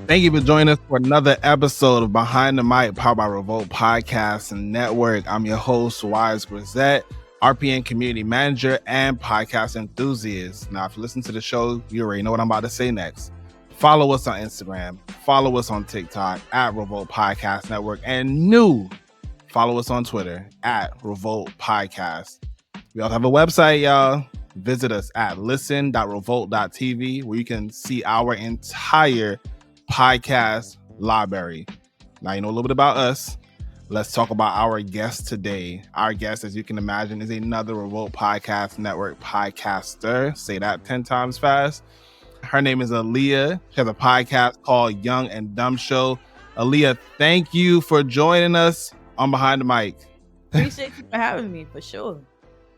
Thank you for joining us for another episode of Behind the Mic, powered by REVOLT Podcast Network. I'm your host, Wize Grazette, RPN Community Manager and podcast enthusiast. Now, if you listen to the show, you already know what I'm about to say next. Follow us on Instagram. Follow us on TikTok at REVOLT Podcast Network. And follow us on Twitter at REVOLT Podcast. We also have a website, y'all. Visit us at listen.revolt.tv, where you can see our entire podcast library. Now you know a little bit about us. Let's talk about our guest today. Our guest, as you can imagine, is another REVOLT Podcast Network podcaster. Say that 10 times fast. Her name is Aaliyah. She has a podcast called Young and Dumb Show. Aaliyah, thank you for joining us on Behind the Mic. Appreciate you for having me, for sure.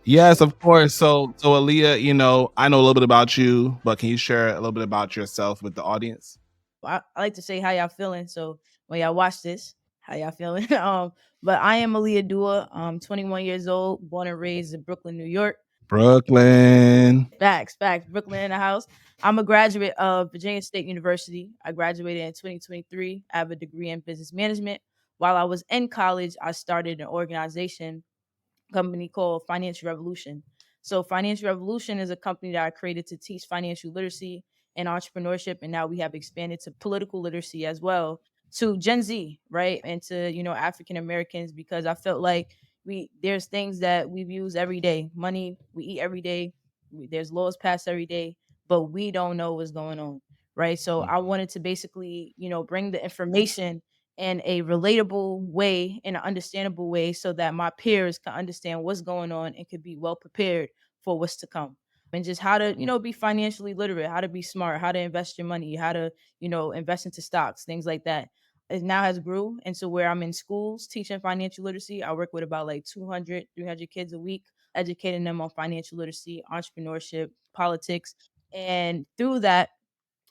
Yes, of course. So Aaliyah, you know, I know a little bit about you, but can you share a little bit about yourself with the audience? I like to say how y'all feeling. So when y'all watch this, how y'all feeling? But I am Aaliyah Duah. I'm 21 years old, born and raised in Brooklyn, New York. Brooklyn. Facts. Brooklyn in the house. I'm a graduate of Virginia State University. I graduated in 2023. I have a degree in business management. While I was in college, I started an organization company called Financial Revolutionn. So Financial Revolutionn is a company that I created to teach financial literacy and entrepreneurship. And now we have expanded to political literacy as well, to Gen Z, right? And to, African Americans, because I felt like there's things that we use every day. Money, we eat every day. There's laws passed every day, but we don't know what's going on, right? So I wanted to basically, bring the information in a relatable way, in an understandable way, so that my peers can understand what's going on and could be well prepared for what's to come. And just how to, be financially literate, how to be smart, how to invest your money, how to, invest into stocks, things like that. It now has grew into where I'm in schools teaching financial literacy. I work with about like 200, 300 kids a week, educating them on financial literacy, entrepreneurship, politics. And through that,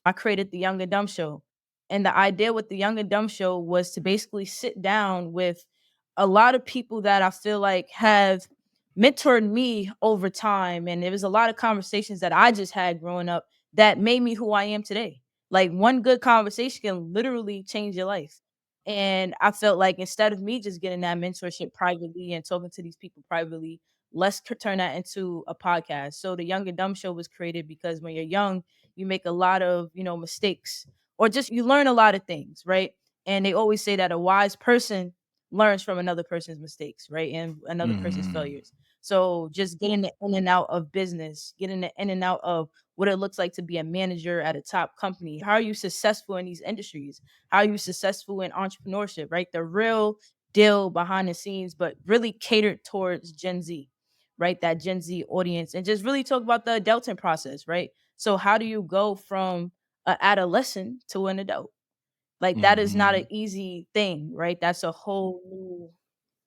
I created the Young and Dumb Show. And the idea with the Young and Dumb Show was to basically sit down with a lot of people that I feel like have mentored me over time. And there was a lot of conversations that I just had growing up that made me who I am today. Like one good conversation can literally change your life. And I felt like instead of me just getting that mentorship privately and talking to these people privately, let's turn that into a podcast. So the Young and Dumb Show was created because when you're young, you make a lot of, mistakes, or just you learn a lot of things, right? And they always say that a wise person learns from another person's mistakes, right? And another person's failures. So just getting the in and out of business, getting the in and out of what it looks like to be a manager at a top company. How are you successful in these industries? How are you successful in entrepreneurship, right? The real deal behind the scenes, but really catered towards Gen Z, right? That Gen Z audience, and just really talk about the adulting process, right? So how do you go from an adolescent to an adult? Like that is not an easy thing, right? That's a whole new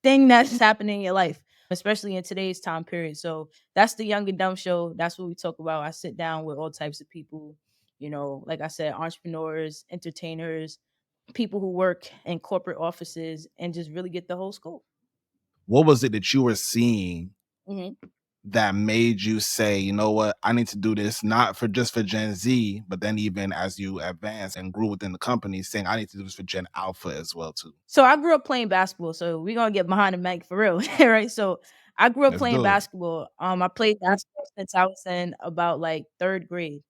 thing that's happening in your life, especially in today's time period. So that's the Young and Dumb Show. That's what we talk about. I sit down with all types of people, like I said, entrepreneurs, entertainers, people who work in corporate offices, and just really get the whole scope. What was it that you were seeing Mm-hmm. that made you say, you know what, I need to do this, not for just for Gen Z, but then even as you advance and grew within the company, saying I need to do this for Gen Alpha as well too? So I grew up playing basketball. So we're gonna get behind the mic for real, right? So I grew up Let's playing do it. basketball. I played basketball since I was in about like third grade.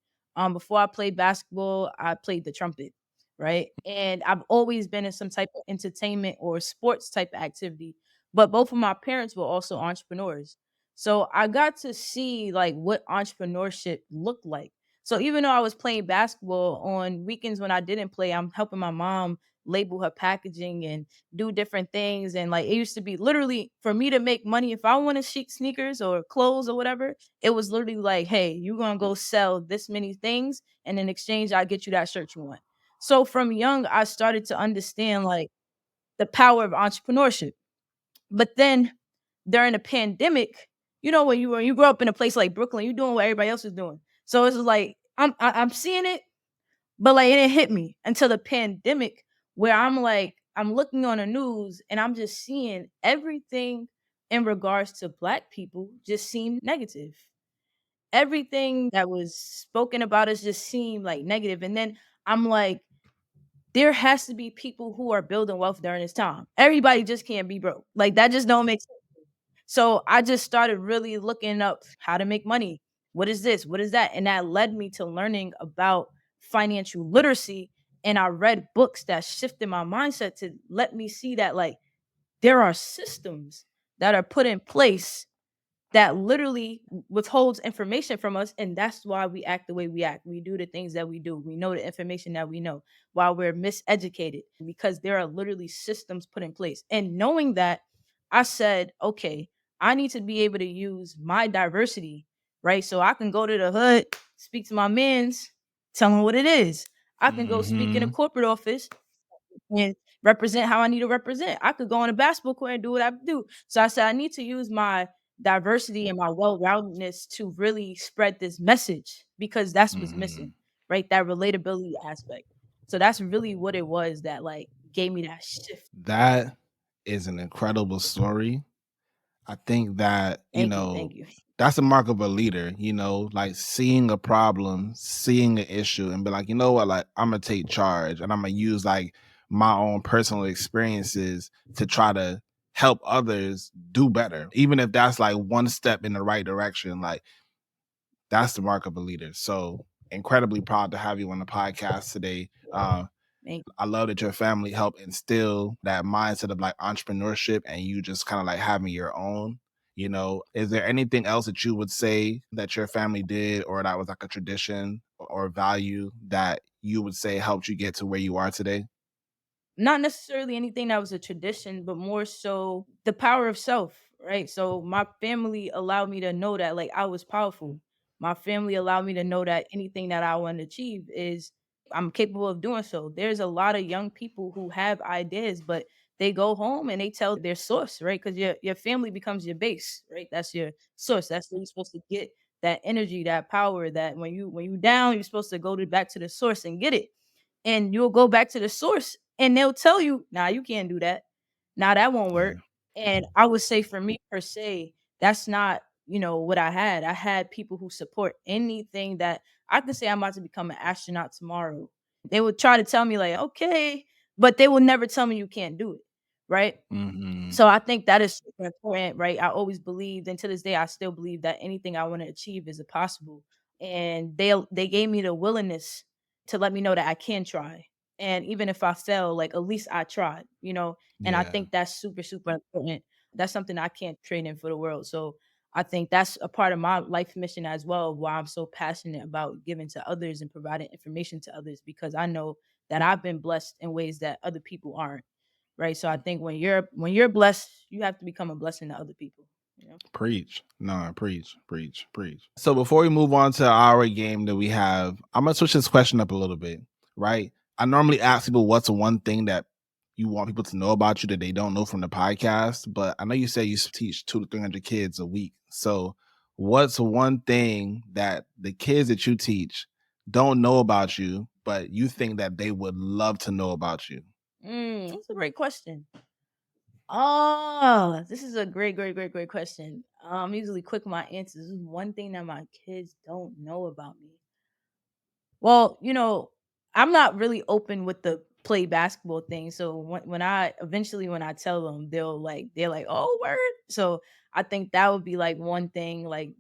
Before I played basketball, I played the trumpet, right? And I've always been in some type of entertainment or sports type of activity. But both of my parents were also entrepreneurs. So I got to see like what entrepreneurship looked like. So even though I was playing basketball on weekends when I didn't play, I'm helping my mom label her packaging and do different things. And like it used to be literally for me to make money. If I wanted sneakers or clothes or whatever, it was literally like, hey, you're gonna go sell this many things, and in exchange, I get you that shirt you want. So from young, I started to understand like the power of entrepreneurship. But then during the pandemic, when you grow up in a place like Brooklyn, you're doing what everybody else is doing. So it's like I'm seeing it, but like it didn't hit me until the pandemic, where I'm looking on the news and I'm just seeing everything in regards to Black people just seem negative. Everything that was spoken about us just seemed like negative. And then I'm like, there has to be people who are building wealth during this time. Everybody just can't be broke. Like that just don't make sense. So I just started really looking up how to make money. What is this? What is that? And that led me to learning about financial literacy. And I read books that shifted my mindset to let me see that like there are systems that are put in place that literally withholds information from us, and that's why we act the way we act. We do the things that we do. We know the information that we know while we're miseducated because there are literally systems put in place. And knowing that, I said, okay, I need to be able to use my diversity, right? So I can go to the hood, speak to my mans, tell them what it is. I can go speak in a corporate office and represent how I need to represent. I could go on a basketball court and do what I do. So I said I need to use my diversity and my well-roundedness to really spread this message because that's what's missing, right? That relatability aspect. So that's really what it was that like gave me that shift. That is an incredible story. I think that, Thank you. that's the mark of a leader, like seeing a problem, seeing an issue and be like, you know what, like I'm gonna take charge and I'm gonna use like my own personal experiences to try to help others do better. Even if that's like one step in the right direction, like that's the mark of a leader. So incredibly proud to have you on the podcast today. I love that your family helped instill that mindset of like entrepreneurship and you just kind of like having your own. Is there anything else that you would say that your family did or that was like a tradition or value that you would say helped you get to where you are today? Not necessarily anything that was a tradition, but more so the power of self, right? So my family allowed me to know that like I was powerful. My family allowed me to know that anything that I want to achieve is I'm capable of doing so. There's a lot of young people who have ideas, but they go home and they tell their source, right? Because your family becomes your base, right? That's your source. That's where you're supposed to get that energy, that power. That when you down, you're supposed to go back to the source and get it, and you'll go back to the source and they'll tell you, nah, you can't do that. Nah, that won't Yeah. work. And I would say for me per se, that's not, what I had. I had people who support anything that I could say I'm about to become an astronaut tomorrow. They would try to tell me like, okay, but they will never tell me you can't do it. Right. Mm-hmm. So I think that is super important, right? I always believed, and to this day, I still believe that anything I want to achieve is possible. And they gave me the willingness to let me know that I can try. And even if I fail, like at least I tried. And I Yeah. think that's super, super important. That's something I can't trade in for the world. So I think that's a part of my life mission as well, why I'm so passionate about giving to others and providing information to others, because I know that I've been blessed in ways that other people aren't. Right. So I think when you're blessed, you have to become a blessing to other people. Preach. No, preach, preach, preach. So before we move on to our game that we have, I'm going to switch this question up a little bit, right? I normally ask people what's one thing that you want people to know about you that they don't know from the podcast, but I know you say you teach 200 to 300 kids a week. So what's one thing that the kids that you teach don't know about you, but you think that they would love to know about you? That's a great question. Oh, this is a great, great, great, great question. I'm usually quick with my answers. This is one thing that my kids don't know about me. Well, I'm not really open with the play basketball thing. So when I tell them, they're like, oh, word. So I think that would be like one thing, like,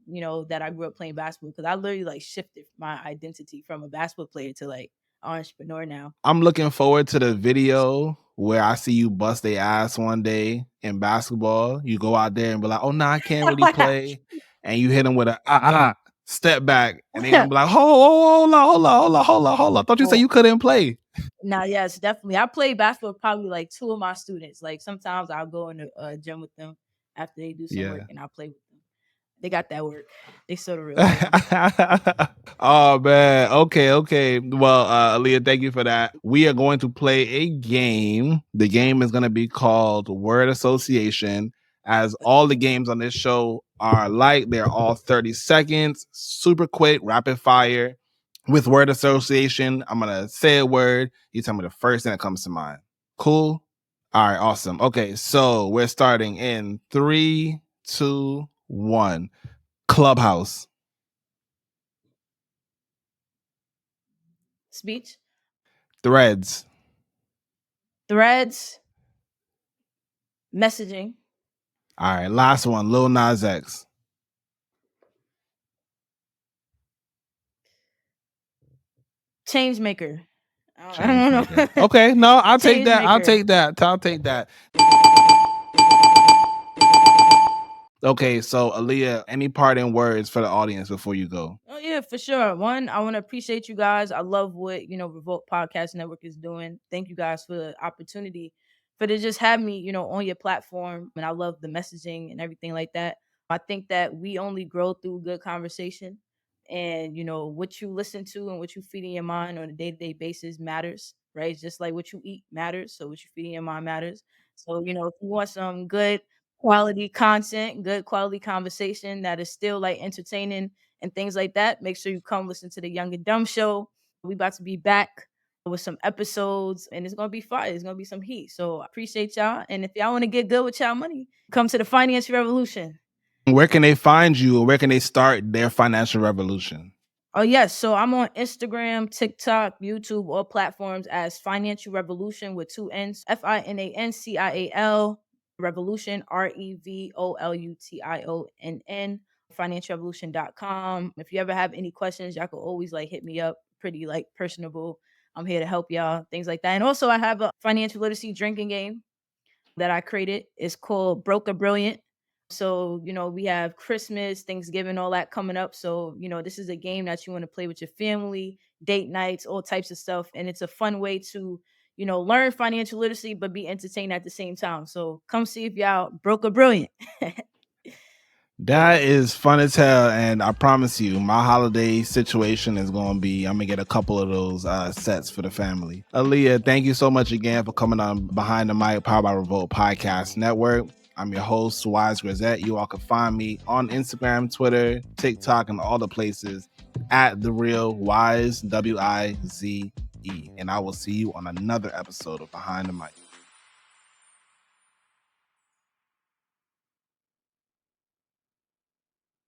that I grew up playing basketball, because I literally like shifted my identity from a basketball player to like an entrepreneur now. I'm looking forward to the video where I see you bust their ass one day in basketball. You go out there and be like, "Oh no, I can't really play," and you hit them with a step back, and they gonna be like, hold on, hold on, hold on, hold on, hold on. Thought you say Oh, you couldn't play." nah, yes, definitely. I play basketball with probably like two of my students. Like sometimes I'll go in the gym with them after they do some work, Yeah. and I'll play with them. They got that work. They so the real deal. Oh man. Okay, okay. Well, Aaliyah, thank you for that. We are going to play a game. The game is going to be called Word Association. As all the games on this show are like, they're all 30 seconds, super quick, rapid fire. With word association, I'm going to say a word. You tell me the first thing that comes to mind. Cool? All right, awesome. Okay, so we're starting in 3, 2, 1. Clubhouse. Speech. Threads. Threads, messaging. All right, last one, Lil Nas X. Changemaker. I don't know. Okay, no, I'll take that. I'll Changemaker. take that. I'll take that. Okay, so Aaliyah, any parting words for the audience before you go? Oh yeah, for sure. One, I want to appreciate you guys. I love what REVOLT Podcast Network is doing. Thank you guys for the opportunity for to just have me, on your platform. And I love the messaging and everything like that. I think that we only grow through good conversation, and what you listen to and what you feed in your mind on a day-to-day basis matters, right? It's just like what you eat matters, so what you feed in your mind matters. So if you want some good quality content, good quality conversation that is still like entertaining and things like that, make sure you come listen to the Young and Dumb Show. We about to be back with some episodes, and it's gonna be fire. It's gonna be some heat. So I appreciate y'all. And if y'all want to get good with y'all money, come to the Financial Revolutionn. Where can they find you, or where can they start their financial revolution? Oh yes, so I'm on Instagram, TikTok, YouTube, all platforms as Financial Revolutionn with 2 N's, FINANCIAL Revolutionn, REVOLUTIONN, financialrevolutionn.com. If you ever have any questions, y'all can always like hit me up. Pretty like personable. I'm here to help y'all, things like that. And also I have a financial literacy drinking game that I created. It's called Broker Brilliant. So, we have Christmas, Thanksgiving, all that coming up. So, this is a game that you want to play with your family, date nights, all types of stuff. And it's a fun way to, learn financial literacy, but be entertained at the same time. So come see if y'all Broker Brilliant. That is fun as hell, and I promise you, my holiday situation is going to be, I'm going to get a couple of those sets for the family. Aaliyah, thank you so much again for coming on Behind the Mic, Powered by REVOLT Podcast Network. I'm your host, Wize Grazette. You all can find me on Instagram, Twitter, TikTok, and all the places at The Real Wize, WIZE. And I will see you on another episode of Behind the Mic.